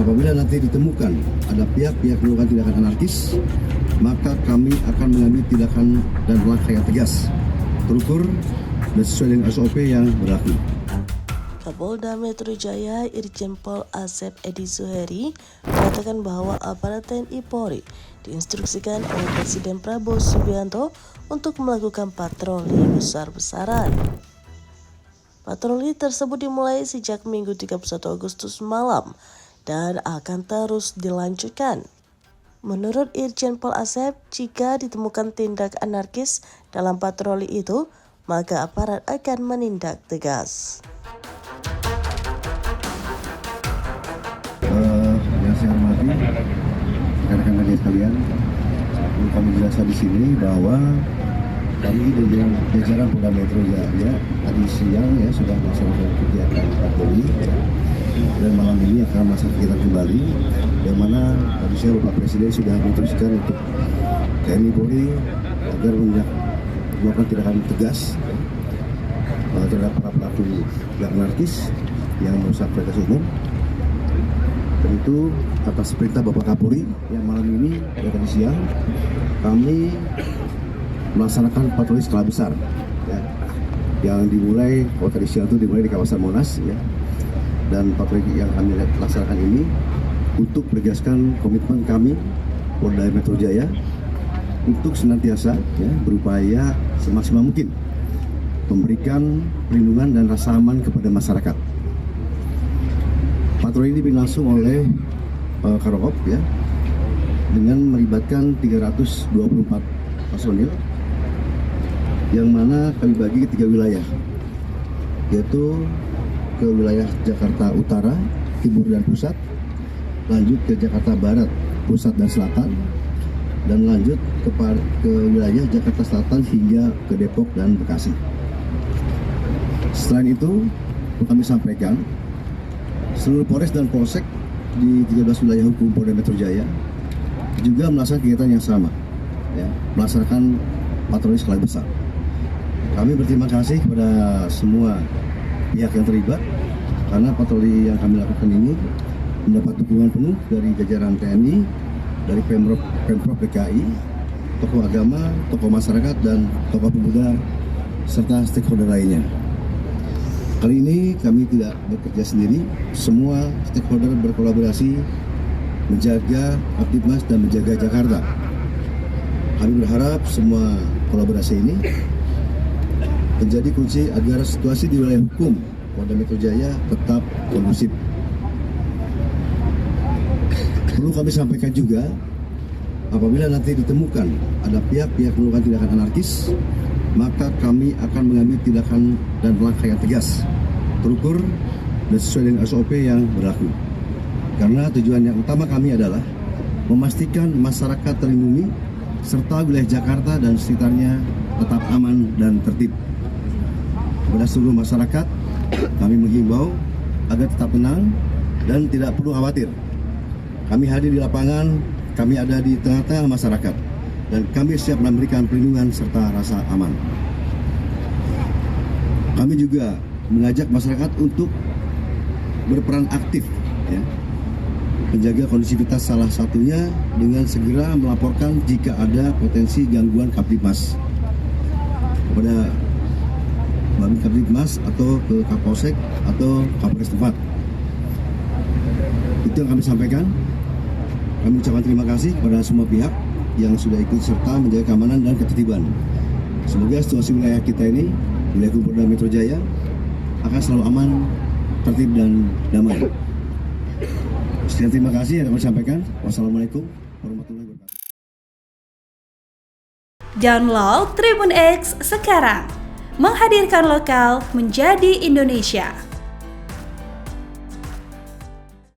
Apabila nanti ditemukan ada pihak-pihak melakukan tindakan anarkis, maka kami akan mengambil tindakan dan langkah yang tegas, terukur, dan sesuai dengan SOP yang berlaku. Kapolda Metro Jaya Irjen Pol Asep Edi Suheri mengatakan bahwa aparat TNI Polri diinstruksikan oleh Presiden Prabowo Subianto untuk melakukan patroli besar-besaran. Patroli tersebut dimulai sejak Minggu 31 Agustus malam dan akan terus dilanjutkan. Menurut Irjen Pol Asep, jika ditemukan tindak anarkis dalam patroli itu, maka aparat akan menindak tegas. Yang saya hormati rekan-rekan media sekalian, perlu kami jelaskan di sini bahwa kami dengan jajaran Polda Metro Jaya tadi siang sudah melaksanakan kegiatan patroli dan malam ini akan melaksanakan kegiatan kembali, yang mana tadi siang Bapak Presiden sudah memutuskan untuk TNI Polri agar melakukan tindakan tegas terhadap para pelaku tindak anarkis yang merusak fasilitas umum. Dan itu atas perintah Bapak Kapolri yang malam ini tadi siang kami melaksanakan patroli skala besar yang dimulai tadi siang itu dimulai di kawasan Monas dan patroli yang kami laksanakan ini untuk menegaskan komitmen kami Polda Metro Jaya untuk senantiasa berupaya semaksimal mungkin memberikan perlindungan dan rasa aman kepada masyarakat. Patroli ini berlangsung oleh Karokop dengan melibatkan 324 personil yang mana kami bagi ke 3 wilayah, yaitu ke wilayah Jakarta Utara, Timur dan Pusat, lanjut ke Jakarta Barat, Pusat dan Selatan, dan lanjut ke wilayah Jakarta Selatan hingga ke Depok dan Bekasi. Selain itu, kami sampaikan seluruh Polres dan Polsek di 13 wilayah hukum Polda Metro Jaya juga melaksanakan kegiatan yang sama, melaksanakan patroli skala besar. Kami berterima kasih kepada semua pihak yang terlibat karena patroli yang kami lakukan ini mendapat dukungan penuh dari jajaran TNI, dari Pemprov DKI, tokoh agama, tokoh masyarakat, dan tokoh pemuda serta stakeholder lainnya. Kali ini kami tidak bekerja sendiri, semua stakeholder berkolaborasi menjaga Kaptibmas dan menjaga Jakarta. Kami berharap semua kolaborasi ini menjadi kunci agar situasi di wilayah hukum Polda Metro Jaya tetap kondusif. Perlu kami sampaikan juga, apabila nanti ditemukan ada pihak-pihak melakukan tindakan anarkis, maka kami akan mengambil tindakan dan langkah yang tegas, terukur, dan sesuai dengan SOP yang berlaku. Karena tujuan yang utama kami adalah memastikan masyarakat terlindungi, serta wilayah Jakarta dan sekitarnya tetap aman dan tertib. Kepada seluruh masyarakat, kami menghimbau agar tetap tenang dan tidak perlu khawatir. Kami hadir di lapangan, kami ada di tengah-tengah masyarakat, dan kami siap memberikan perlindungan serta rasa aman. Kami juga mengajak masyarakat untuk berperan aktif, menjaga kondusivitas, salah satunya dengan segera melaporkan jika ada potensi gangguan Kaptibmas kepada Babin Kaptibmas atau ke Kapolsek atau Kapolres tempat. Itu yang kami sampaikan. Kami ucapkan terima kasih kepada semua pihak yang sudah ikut serta menjaga keamanan dan ketertiban. Semoga situasi wilayah kita ini, wilayah Polda Metro Jaya, akan selalu aman, tertib, dan damai. Sekian, terima kasih yang kami sampaikan. Wassalamualaikum warahmatullahi wabarakatuh. Download Tribun X sekarang, menghadirkan lokal menjadi Indonesia.